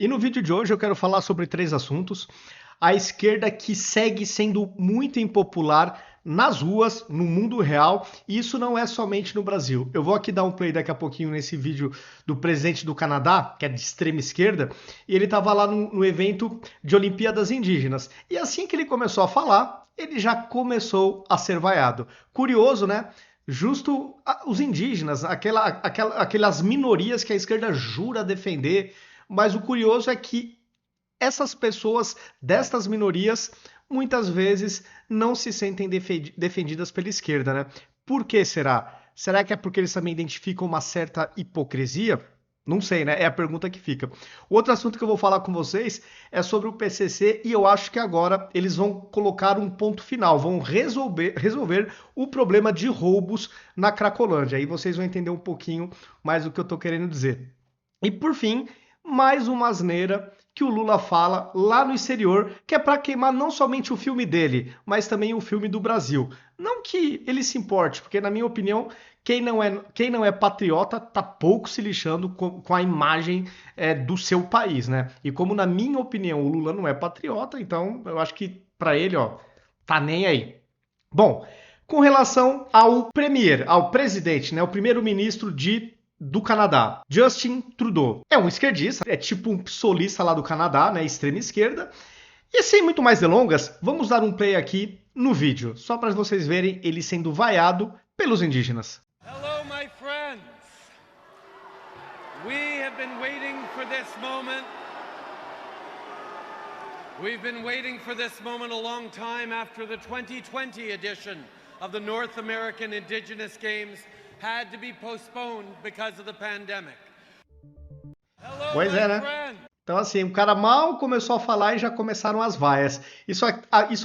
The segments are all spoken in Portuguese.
E no vídeo de hoje eu quero falar sobre três assuntos. A esquerda que segue sendo muito impopular nas ruas, no mundo real, e isso não é somente no Brasil. Eu vou aqui dar um play daqui a pouquinho nesse vídeo do presidente do Canadá, que é de extrema esquerda, e ele estava lá no evento de Olimpíadas Indígenas. E assim que ele começou a falar, ele já começou a ser vaiado. Curioso, né? Justo os indígenas, aquelas minorias que a esquerda jura defender, mas o curioso é que essas pessoas destas minorias muitas vezes não se sentem defendidas pela esquerda, né? Por que será? Será que é porque eles também identificam uma certa hipocrisia? Não sei, né? É a pergunta que fica. O outro assunto que eu vou falar com vocês é sobre o PCC e eu acho que agora eles vão colocar um ponto final, vão resolver o problema de roubos na Cracolândia. Aí vocês vão entender um pouquinho mais do que eu estou querendo dizer. E por fim, mais uma asneira que o Lula fala lá no exterior, que é para queimar não somente o filme dele, mas também o filme do Brasil. Não que ele se importe, porque na minha opinião, quem não é patriota tá pouco se lixando com a imagem do seu país, né? E como na minha opinião o Lula não é patriota, então eu acho que para ele, ó, tá nem aí. Bom, com relação ao premier, ao presidente, né, o primeiro-ministro do Canadá, Justin Trudeau. É um esquerdista, é tipo um psolista lá do Canadá, né, extrema esquerda. E sem muito mais delongas, vamos dar um play aqui no vídeo, só para vocês verem ele sendo vaiado pelos indígenas. Hello, my friends. We have been waiting for this moment. We've been waiting for this moment a long time after the 2020 edition of the North American Indigenous Games had to be postponed because of the pandemic. Hello, Pois é, né? friend. Então, assim, o cara mal começou a falar e já começaram as vaias. Isso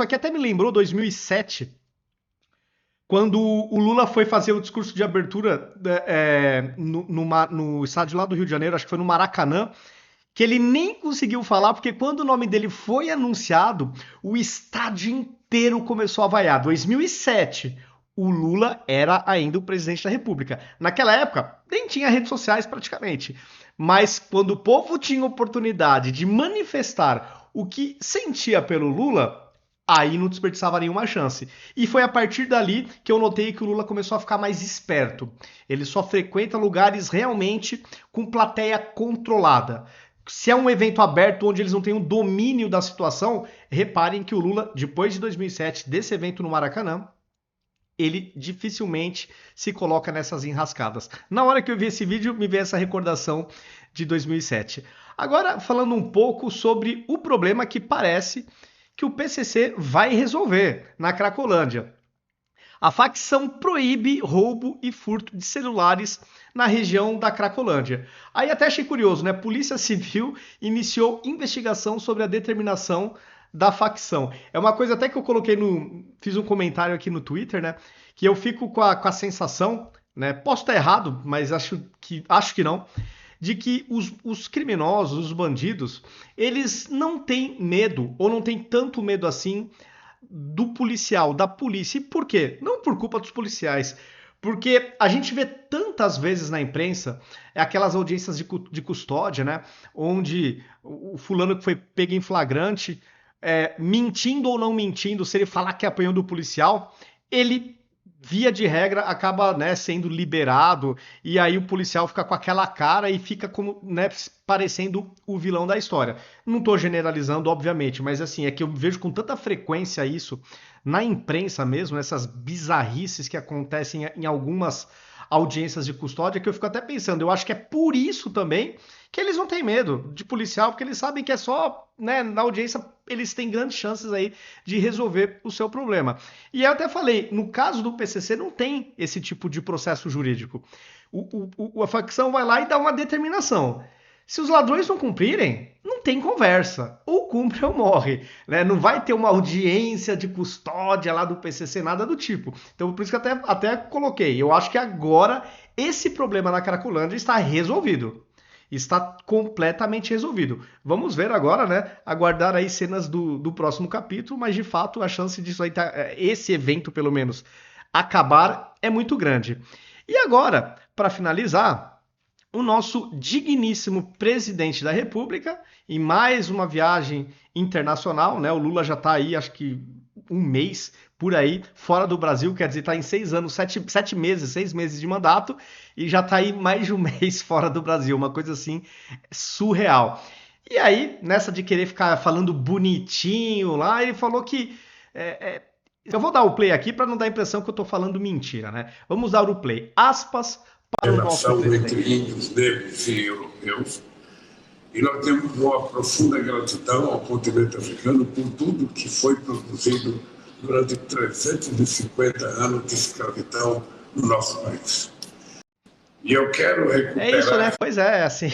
aqui até me lembrou 2007, quando o Lula foi fazer o discurso de abertura no estádio lá do Rio de Janeiro, acho que foi no Maracanã, que ele nem conseguiu falar, porque quando o nome dele foi anunciado, o estádio inteiro começou a vaiar. 2007, o Lula era ainda o presidente da República. Naquela época, nem tinha redes sociais praticamente. Mas quando o povo tinha oportunidade de manifestar o que sentia pelo Lula, aí não desperdiçava nenhuma chance. E foi a partir dali que eu notei que o Lula começou a ficar mais esperto. Ele só frequenta lugares realmente com plateia controlada. Se é um evento aberto onde eles não têm um domínio da situação, reparem que o Lula, depois de 2007, desse evento no Maracanã, ele dificilmente se coloca nessas enrascadas. Na hora que eu vi esse vídeo, me veio essa recordação de 2007. Agora, falando um pouco sobre o problema que parece que o PCC vai resolver na Cracolândia. A facção proíbe roubo e furto de celulares na região da Cracolândia. Aí até achei curioso, né? Polícia Civil iniciou investigação sobre a determinação da facção. É uma coisa até que eu coloquei fiz um comentário aqui no Twitter, né? Que eu fico com a sensação, né? Posso estar errado, mas acho que não, de que os criminosos, os bandidos, eles não têm medo, ou não têm tanto medo assim do policial, da polícia. E por quê? Não por culpa dos policiais. Porque a gente vê tantas vezes na imprensa aquelas audiências de custódia, né? Onde o fulano que foi pego em flagrante, mentindo ou não mentindo, se ele falar que apanhou do policial, ele, via de regra, acaba, né, sendo liberado, e aí o policial fica com aquela cara e fica como, né, parecendo o vilão da história. Não estou generalizando, obviamente, mas assim, é que eu vejo com tanta frequência isso na imprensa mesmo, essas bizarrices que acontecem em algumas audiências de custódia, que eu fico até pensando, eu acho que é por isso também que eles não têm medo de policial, porque eles sabem que é só, né, na audiência eles têm grandes chances aí de resolver o seu problema. E eu até falei, no caso do PCC não tem esse tipo de processo jurídico. A facção vai lá e dá uma determinação. Se os ladrões não cumprirem, não tem conversa. Ou cumpre ou morre. Né? Não vai ter uma audiência de custódia lá do PCC, nada do tipo. Então, por isso que até coloquei. Eu acho que agora esse problema na Cracolândia está resolvido. Está completamente resolvido. Vamos ver agora, né? Aguardar aí cenas do próximo capítulo, mas de fato a chance disso aí, esse evento pelo menos, acabar é muito grande. E agora, para finalizar, o nosso digníssimo presidente da República, em mais uma viagem internacional, né? O Lula já está aí, acho que um mês por aí, fora do Brasil, quer dizer, está em 6 anos, 6 meses de mandato, e já está aí mais de um mês fora do Brasil, uma coisa assim surreal. E aí, nessa de querer ficar falando bonitinho lá, ele falou que... eu vou dar o play aqui para não dar a impressão que eu estou falando mentira, né? Vamos dar o play. Aspas para o nosso presidente. Entre índios, negros e europeus. E nós temos uma profunda gratidão ao continente africano por tudo que foi produzido durante 350 anos de escravidão no nosso país. E eu quero recuperar... É isso, né? Pois é, assim...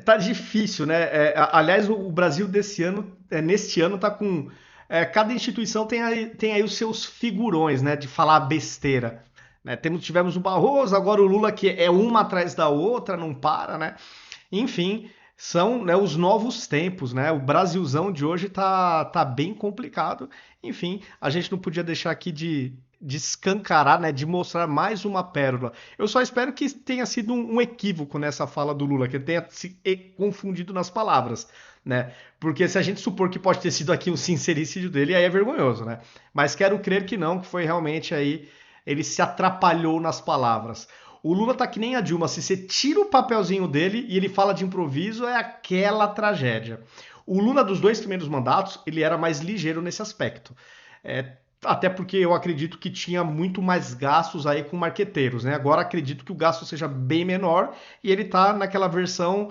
Tá difícil, né? Aliás, o Brasil neste ano tá com... cada instituição tem aí os seus figurões, né? De falar besteira. Né? Tivemos o Barroso, agora o Lula, que é uma atrás da outra, não para, né? Enfim, são, né, os novos tempos, né? O Brasilzão de hoje tá bem complicado. Enfim, a gente não podia deixar aqui de escancarar, né, de mostrar mais uma pérola. Eu só espero que tenha sido um equívoco nessa fala do Lula, que ele tenha se confundido nas palavras, né? Porque se a gente supor que pode ter sido aqui um sincericídio dele, aí é vergonhoso, né? Mas quero crer que não, que foi realmente aí, ele se atrapalhou nas palavras. O Lula tá que nem a Dilma, se você tira o papelzinho dele e ele fala de improviso, é aquela tragédia. O Lula dos 2 primeiros mandatos, ele era mais ligeiro nesse aspecto. Até porque eu acredito que tinha muito mais gastos aí com marqueteiros, né? Agora acredito que o gasto seja bem menor e ele tá naquela versão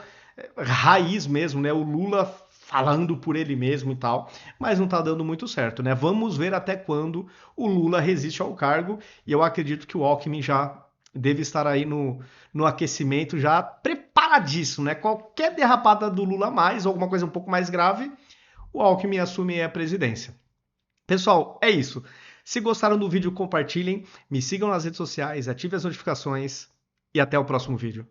raiz mesmo, né? O Lula falando por ele mesmo e tal, mas não tá dando muito certo, né? Vamos ver até quando o Lula resiste ao cargo e eu acredito que o Alckmin já deve estar aí no aquecimento já preparadíssimo, né? Qualquer derrapada do Lula a mais, ou alguma coisa um pouco mais grave, o Alckmin assume a presidência. Pessoal, é isso. Se gostaram do vídeo, compartilhem, me sigam nas redes sociais, ativem as notificações e até o próximo vídeo.